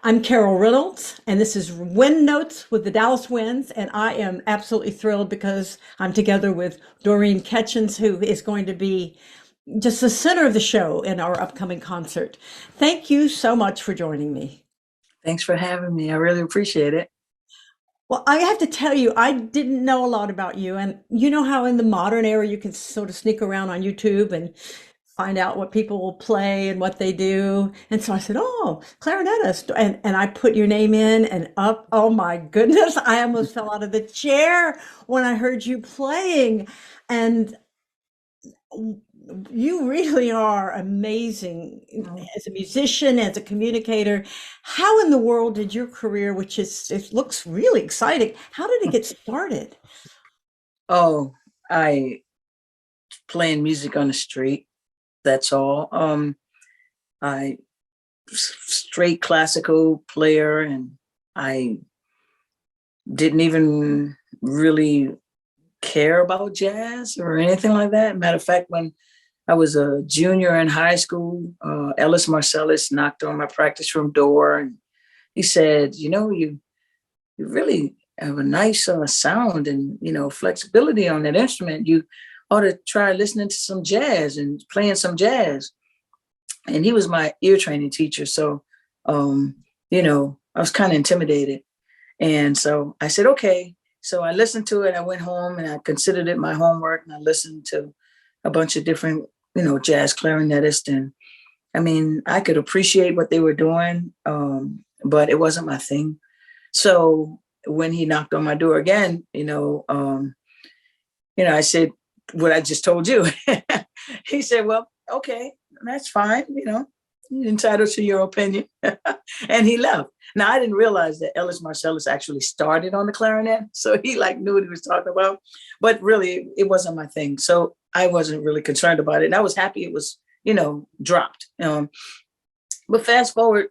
I'm Carol Reynolds, and this is Windnotes with the Dallas Winds, and I am absolutely thrilled because I'm together with Doreen Ketchens, who is going to be just the center of the show in our upcoming concert. Thank you so much for joining me. Thanks for having me. I really appreciate it. Well, I have to tell you, I didn't know a lot about you, and you know how in the modern era you can sort of sneak around on YouTube and find out what people will play and what they do. And so I said, "Oh, clarinetist," and I put your name in and up. Oh my goodness, I almost fell out of the chair when I heard you playing, and you really are amazing as a musician, as a communicator. How in the world did your career, which is it looks really exciting, how did it get started? Oh, I playing music on the street. That's all. I straight classical player, and I didn't even really care about jazz or anything like that. Matter of fact, when I was a junior in high school, Ellis Marcellus knocked on my practice room door, and he said, you really have a nice sound and flexibility on that instrument. You ought to try listening to some jazz and playing some jazz. And he was my ear training teacher, so I was kind of intimidated, and so I said okay. So I listened to it. I went home and I considered it my homework, and I listened to a bunch of different jazz clarinetists, and I mean I could appreciate what they were doing, but it wasn't my thing. So when he knocked on my door again, I said what I just told you. He said, "Well, okay, that's fine. You're entitled to your opinion." And he left. Now I didn't realize that Ellis Marcellus actually started on the clarinet, so he like knew what he was talking about. But really, it wasn't my thing, so I wasn't really concerned about it. And I was happy it was, dropped. But fast forward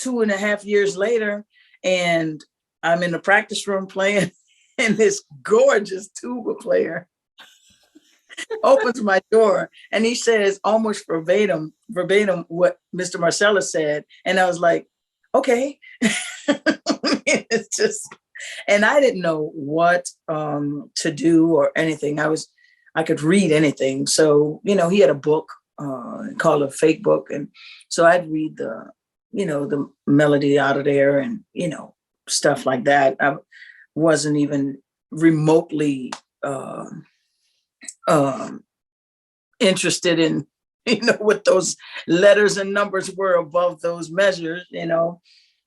2.5 years later, and I'm in the practice room playing, and this gorgeous tuba player opens my door, and he says almost verbatim what Mr. Marcellus said. And I was like, okay. It's just, and I didn't know what to do or anything. I could read anything. So, he had a book called a fake book. And so I'd read the melody out of there and, stuff like that. I wasn't even remotely interested in, what those letters and numbers were above those measures,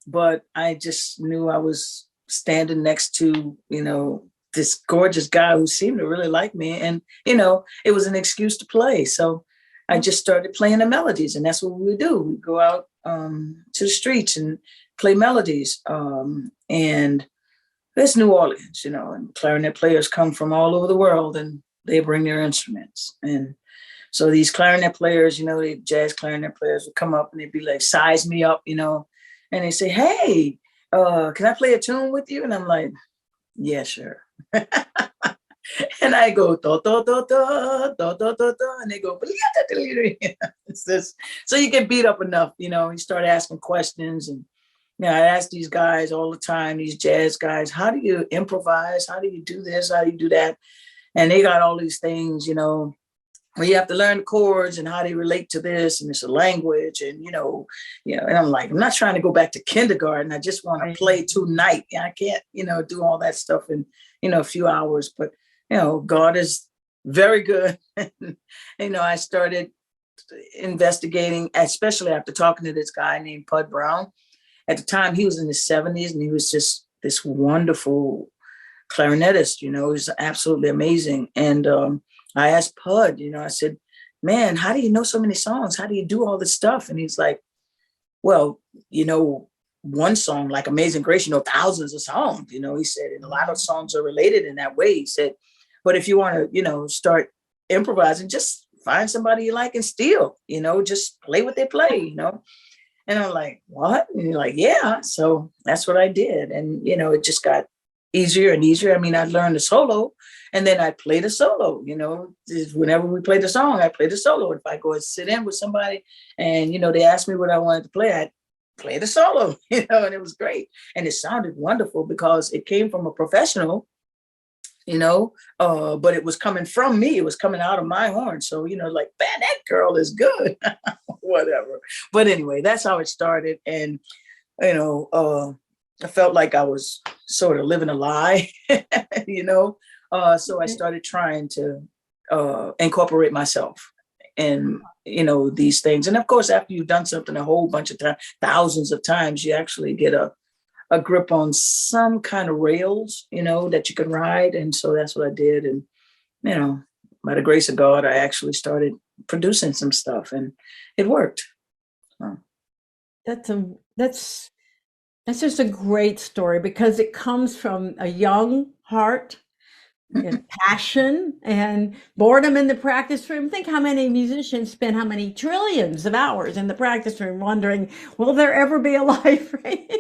but I just knew I was standing next to, this gorgeous guy who seemed to really like me. And, it was an excuse to play. So I just started playing the melodies, and that's what we would do. We'd go out to the streets and play melodies. And it's New Orleans, and clarinet players come from all over the world, and they bring their instruments. And so these clarinet players, the jazz clarinet players would come up and they'd be like, size me up, and they say, "Hey, can I play a tune with you?" And I'm like, "Yeah, sure." And I go, do, do, do, do, do, do, do, do, and they go, it's this. So you get beat up enough, you start asking questions. And I ask these guys all the time, these jazz guys, how do you improvise? How do you do this? How do you do that? And they got all these things, where you have to learn the chords and how they relate to this, and it's a language, and and I'm like, I'm not trying to go back to kindergarten. I just want to play tonight. I can't, do all that stuff in, a few hours. But God is very good. And, I started investigating, especially after talking to this guy named Pud Brown. At the time, he was in his 70s, and he was just this wonderful clarinetist. He was absolutely amazing. And I asked Pud, I said, "Man, how do you know so many songs? How do you do all this stuff?" And he's like, "Well, one song like Amazing Grace, thousands of songs." He said, and a lot of songs are related in that way. He said, but if you want to, start improvising, just find somebody you like and steal, just play what they play, And I'm like, "What?" And you're like, "Yeah." So that's what I did. And, it just got easier and easier. I mean, I learned the solo, and then I played a solo, whenever we played the song, I played a solo. If I go and sit in with somebody and, they asked me what I wanted to play, play the solo, and it was great. And it sounded wonderful because it came from a professional, but it was coming from me. It was coming out of my horn. So, like, man, that girl is good, whatever. But anyway, that's how it started. And, I felt like I was sort of living a lie, so I started trying to incorporate myself in, these things. And of course, after you've done something a whole bunch of times, thousands of times, you actually get a grip on some kind of rails, that you can ride. And so that's what I did. And, by the grace of God, I actually started producing some stuff, and it worked. So. That's just a great story because it comes from a young heart and passion and boredom in the practice room. Think how many musicians spend how many trillions of hours in the practice room wondering, will there ever be a life, right?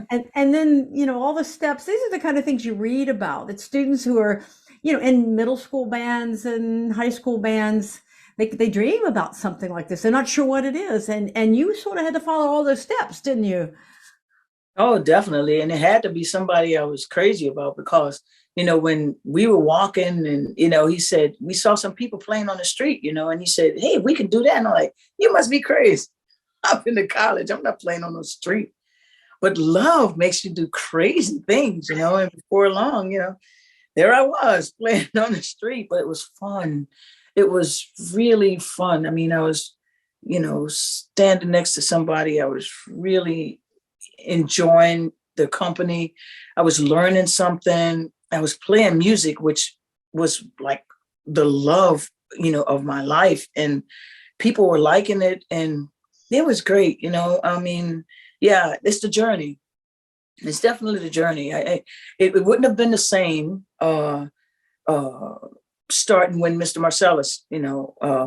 And then, all the steps, these are the kind of things you read about that students who are, in middle school bands and high school bands, they dream about something like this. They're not sure what it is. And you sort of had to follow all those steps, didn't you? Oh, definitely. And it had to be somebody I was crazy about because, when we were walking and, he said, we saw some people playing on the street, and he said, hey, we can do that. And I'm like, you must be crazy. I'm in the college. I'm not playing on the street. But love makes you do crazy things, and before long, there I was playing on the street, but it was fun. It was really fun. I mean, I was, standing next to somebody. I was really enjoying the company. I was learning something. I was playing music, which was like the love, of my life. And people were liking it. And it was great. I mean, yeah, it's the journey. It's definitely the journey. It wouldn't have been the same starting when Mr. Marcellus,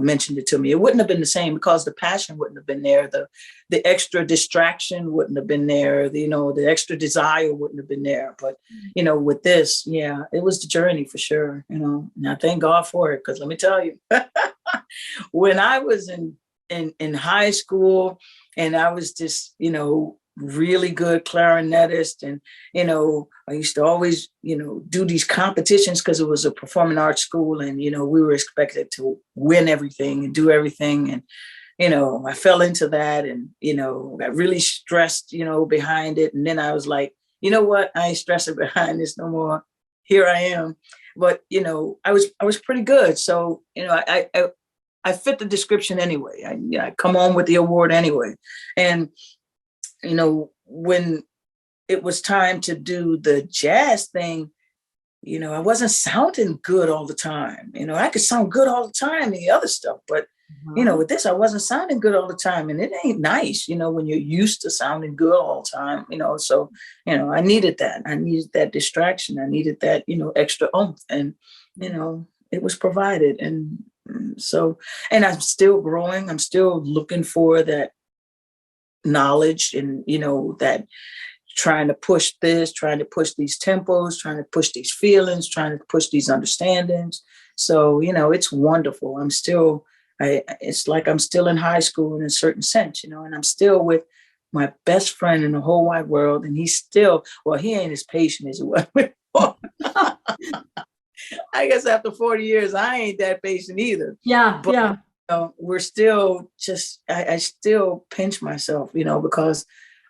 mentioned it to me. It wouldn't have been the same because the passion wouldn't have been there. The extra distraction wouldn't have been there. The extra desire wouldn't have been there. But, with this, yeah, it was the journey for sure. And I thank God for it because let me tell you, when I was in high school and I was just, really good clarinetist. And, I used to always, do these competitions because it was a performing arts school. And, we were expected to win everything and do everything. And, I fell into that and, got really stressed, behind it. And then I was like, you know what? I ain't stressing behind this no more. Here I am. But, I was pretty good. So, I fit the description anyway. I come on with the award anyway. And, when it was time to do the jazz thing, I wasn't sounding good all the time. I could sound good all the time in the other stuff, but, with this, I wasn't sounding good all the time. And it ain't nice, when you're used to sounding good all the time, so, I needed that. I needed that distraction. I needed that, extra oomph. And, it was provided. And so, and I'm still growing. I'm still looking for that knowledge and that trying to push this, trying to push these tempos, trying to push these feelings, trying to push these understandings. So it's wonderful. It's like I'm still in high school in a certain sense, and I'm still with my best friend in the whole wide world, and he's still, well, he ain't as patient as he was before. I guess after 40 years I ain't that patient either. Yeah. We're still just, I still pinch myself, because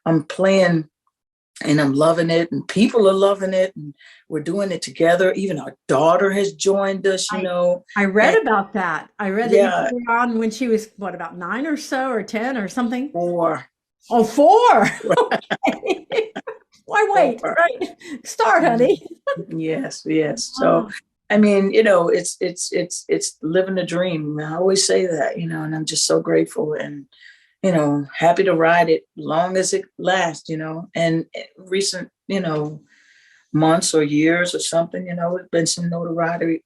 I'm playing and I'm loving it and people are loving it and we're doing it together. Even our daughter has joined us, I read about that. I read that Yeah. you put her on when she was, what, about 9 or so, or 10 or something? 4. Oh, 4. Okay. Why wait? 4. Right. Start, honey. Yes. So, I mean, it's living the dream. I always say that, and I'm just so grateful and, happy to ride it long as it lasts, and recent, months or years or something, it's been some notoriety,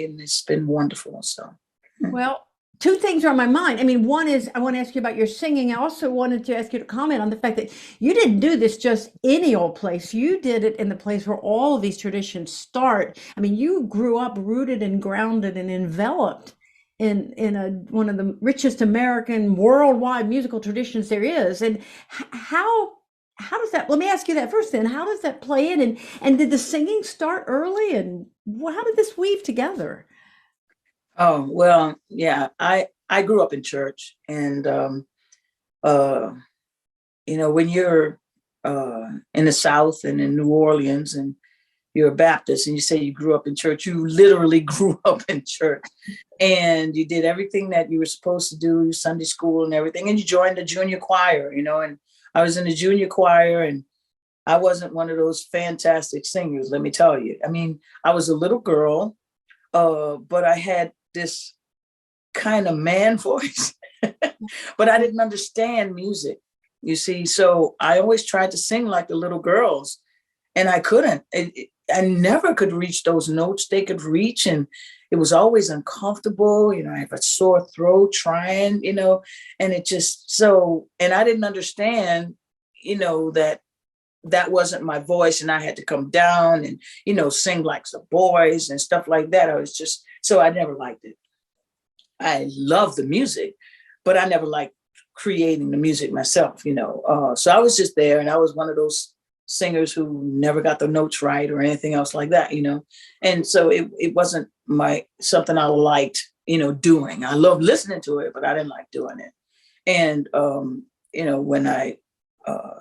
and it's been wonderful. So, Well, two things are on my mind. I mean, one is I want to ask you about your singing. I also wanted to ask you to comment on the fact that you didn't do this just any old place. You did it in the place where all of these traditions start. I mean, you grew up rooted and grounded and enveloped in a one of the richest American worldwide musical traditions there is. And how does that? Let me ask you that first. Then, how does that play in? And did the singing start early? And how did this weave together? Oh, well, yeah, I grew up in church, and uh when you're in the South and in New Orleans, and you're a Baptist and you say you grew up in church, you literally grew up in church, and you did everything that you were supposed to do, Sunday school and everything, and you joined the junior choir, and I was in the junior choir, and I wasn't one of those fantastic singers, let me tell you. I mean, I was a little girl, but I had this kind of man voice, but I didn't understand music, you see. So I always tried to sing like the little girls, and I couldn't. I never could reach those notes they could reach, and it was always uncomfortable. I have a sore throat trying, and it just so, and I didn't understand, that wasn't my voice, and I had to come down and, sing like the boys and stuff like that. I was just, so I never liked it. I love the music, but I never liked creating the music myself, so I was just there, and I was one of those singers who never got the notes right or anything else like that, and so it wasn't something I liked, doing. I loved listening to it, but I didn't like doing it. And when I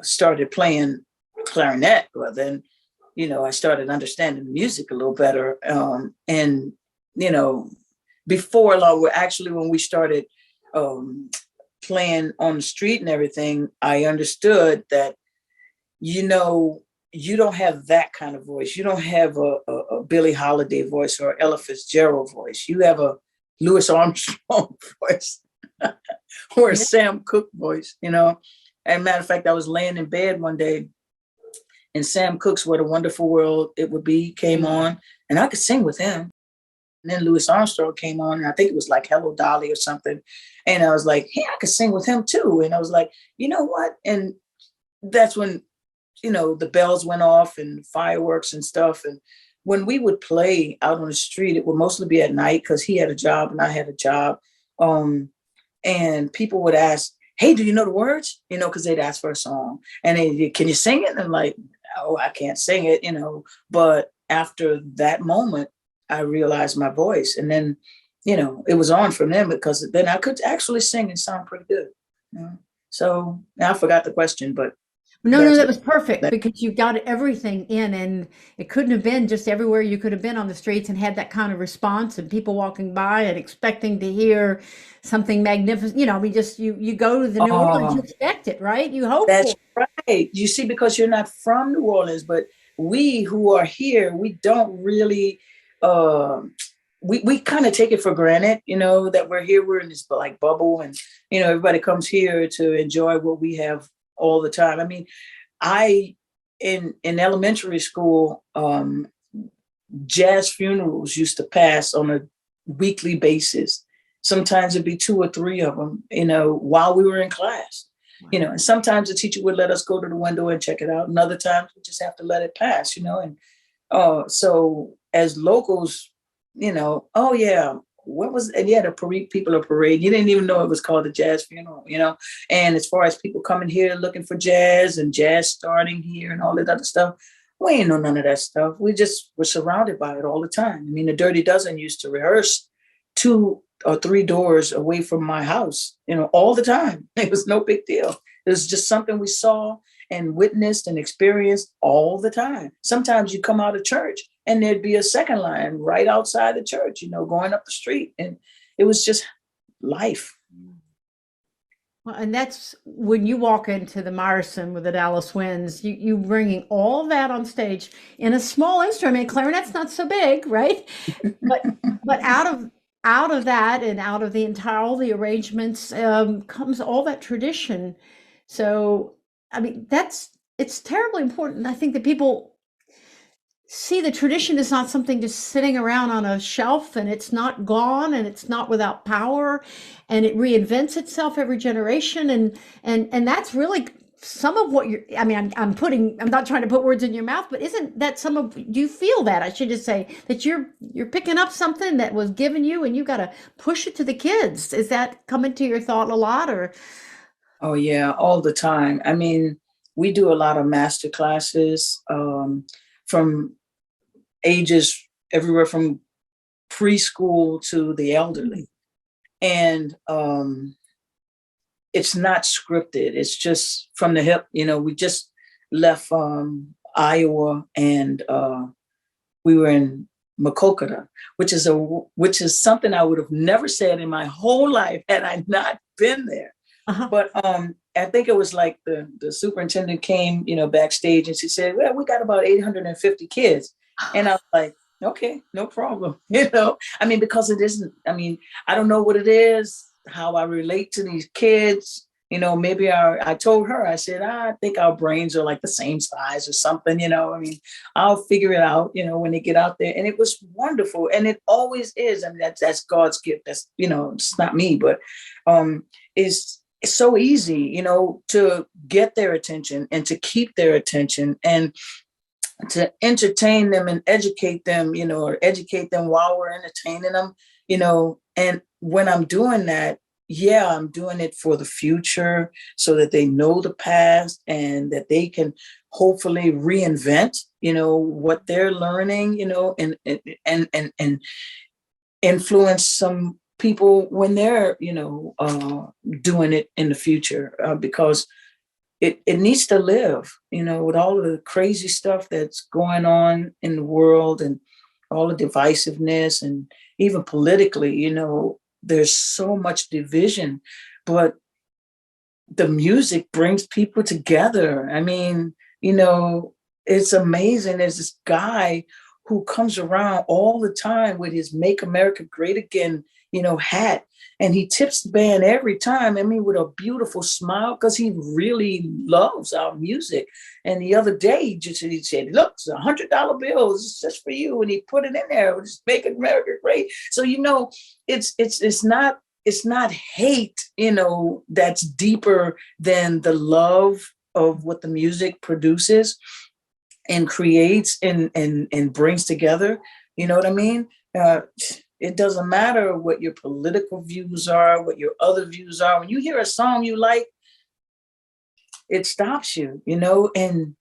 started playing clarinet, well, then I started understanding the music a little better, and before long, actually, when we started playing on the street and everything, I understood that, you don't have that kind of voice. You don't have a Billie Holiday voice or Ella Fitzgerald voice. You have a Louis Armstrong voice or a Sam Cooke voice, And matter of fact, I was laying in bed one day, and Sam Cooke's What a Wonderful World It Would Be came on, and I could sing with him. And then Louis Armstrong came on, and I think it was like Hello Dolly or something. And I was like, hey, I could sing with him too. And I was like, you know what? And that's when, the bells went off and fireworks and stuff. And when we would play out on the street, it would mostly be at night because he had a job and I had a job. And people would ask, hey, do you know the words? Because they'd ask for a song. And can you sing it? And I'm like, oh, I can't sing it, But after that moment, I realized my voice. And then, it was on from them, because then I could actually sing and sound pretty good. So now I forgot the question, but No, that was perfect, because you got everything in, and it couldn't have been just everywhere. You could have been on the streets and had that kind of response, and people walking by and expecting to hear something magnificent. I mean, just you go to the New Orleans, you expect it, right? You hope that's for it. right. You see, because you're not from New Orleans, but we who are here, we don't really we kind of take it for granted, that we're here. We're in this like bubble, and everybody comes here to enjoy what we have all the time. I mean, in elementary school, jazz funerals used to pass on a weekly basis. Sometimes it'd be 2 or 3 of them, while we were in class. Wow. And sometimes the teacher would let us go to the window and check it out, and other times we just have to let it pass, and so as locals, oh yeah, what was, and yeah, the parade, people of parade, you didn't even know it was called a jazz funeral, and as far as people coming here looking for jazz and jazz starting here and all that other stuff, we ain't know none of that stuff. We just were surrounded by it all the time. I mean, the Dirty Dozen used to rehearse 2 or 3 doors away from my house, all the time. It was no big deal. It was just something we saw and witnessed and experienced all the time. Sometimes you come out of church and there'd be a second line right outside the church, going up the street. And it was just life. Well, and that's when you walk into the Meyerson with the Dallas Winds, you bringing all that on stage in a small instrument. Clarinet's not so big, right? But out of that, and out of the entire all the arrangements, comes all that tradition. So I mean, it's terribly important. I think that people see the tradition is not something just sitting around on a shelf, and it's not gone, and it's not without power, and it reinvents itself every generation. And that's really some of what you're, I mean, I'm not trying to put words in your mouth, but isn't that some of, do you feel that? I should just say that you're picking up something that was given you and you got to push it to the kids. Is that coming to your thought a lot or? Oh yeah, all the time. I mean, we do a lot of master classes from ages everywhere from preschool to the elderly. And it's not scripted. It's just from the hip. We just left Iowa, and we were in Makokata, which is something I would have never said in my whole life had I not been there. Uh-huh. But I think it was like the superintendent came, backstage, and she said, "Well, we got about 850 kids," and I was like, "Okay, no problem." I mean, because it isn't. I mean, I don't know what it is, how I relate to these kids. Maybe I told her, I said, I think our brains are like the same size or something. I mean, I'll figure it out, when they get out there. And it was wonderful. And it always is. I mean, that's God's gift. That's, it's not me, but it's so easy, to get their attention and to keep their attention and to entertain them and educate them, or educate them while we're entertaining them, and when I'm doing that, yeah, I'm doing it for the future so that they know the past and that they can hopefully reinvent, what they're learning, and influence some people when they're, doing it in the future, because it needs to live, with all of the crazy stuff that's going on in the world and all the divisiveness and even politically, there's so much division, but the music brings people together. I mean, it's amazing. There's this guy who comes around all the time with his Make America Great Again, hat. And he tips the band every time. I mean, with a beautiful smile, because he really loves our music. And the other day, he said, "Look, it's $100 bills. It's just for you." And he put it in there. Just Make America Great. So, it's not hate, that's deeper than the love of what the music produces and creates and brings together. You know what I mean? It doesn't matter what your political views are, what your other views are. When you hear a song you like, it stops you, and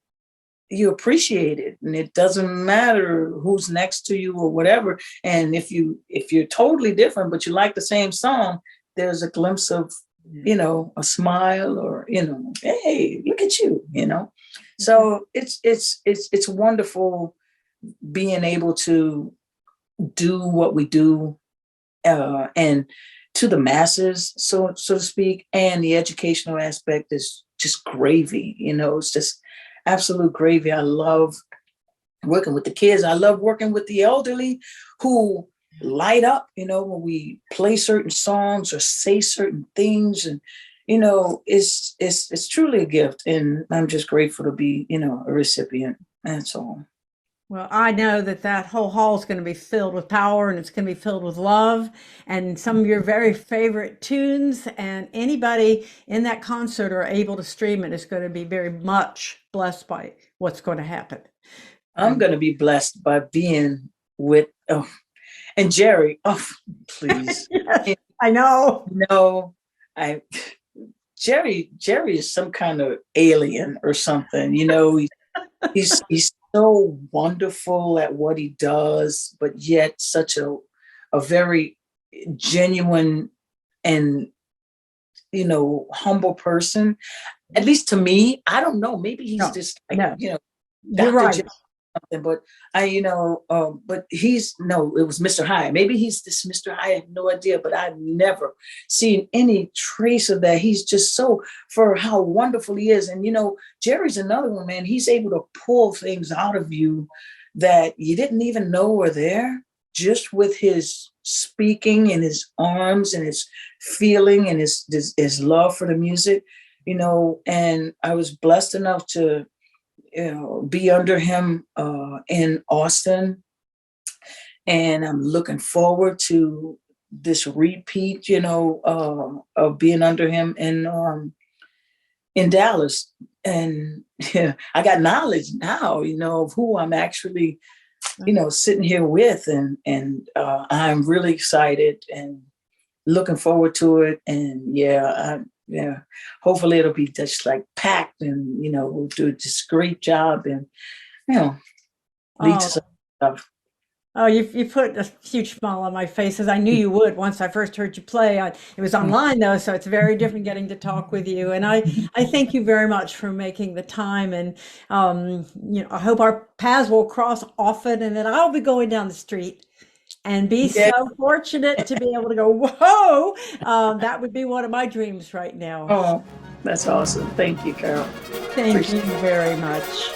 you appreciate it. And it doesn't matter who's next to you or whatever. And if you're totally different, but you like the same song, there's a glimpse of, a smile or, hey, look at you, So it's wonderful being able to do what we do, and to the masses, so to speak. And the educational aspect is just gravy. It's just absolute gravy. I love working with the kids. I love working with the elderly who light up, when we play certain songs or say certain things. And it's truly a gift, and I'm just grateful to be, a recipient. That's all. Well, I know that whole hall is going to be filled with power and it's going to be filled with love and some of your very favorite tunes. And anybody in that concert or able to stream it is going to be very much blessed by what's going to happen. I'm going to be blessed by being with, and Jerry, please. Yes, I know. No, Jerry is some kind of alien or something, he's so wonderful at what he does, but yet such a very genuine and, humble person. At least to me, I don't know. Maybe he's just like, You're Dr. right. Something, but but it was Mr. High. Maybe he's this Mr. High. I have no idea, but I've never seen any trace of that. He's just so, for how wonderful he is. And, Jerry's another one, man. He's able to pull things out of you that you didn't even know were there, just with his speaking and his arms and his feeling and his love for the music, and I was blessed enough to be under him in Austin. And I'm looking forward to this repeat, of being under him in Dallas. and yeah, I got knowledge now, of who I'm actually, sitting here with, and I'm really excited and looking forward to it. And yeah, hopefully it'll be just like packed, and we'll do a discreet job, and lead to Oh, some stuff. oh, you put a huge smile on my face, as I knew you would once I first heard you play. It was online though, so it's very different getting to talk with you. And I thank you very much for making the time. And I hope our paths will cross often, and that I'll be going down the street and be Yeah. so fortunate to be able to go, whoa! That would be one of my dreams right now. Oh, that's awesome. Thank you, Carol. Thank you Appreciate it. very much.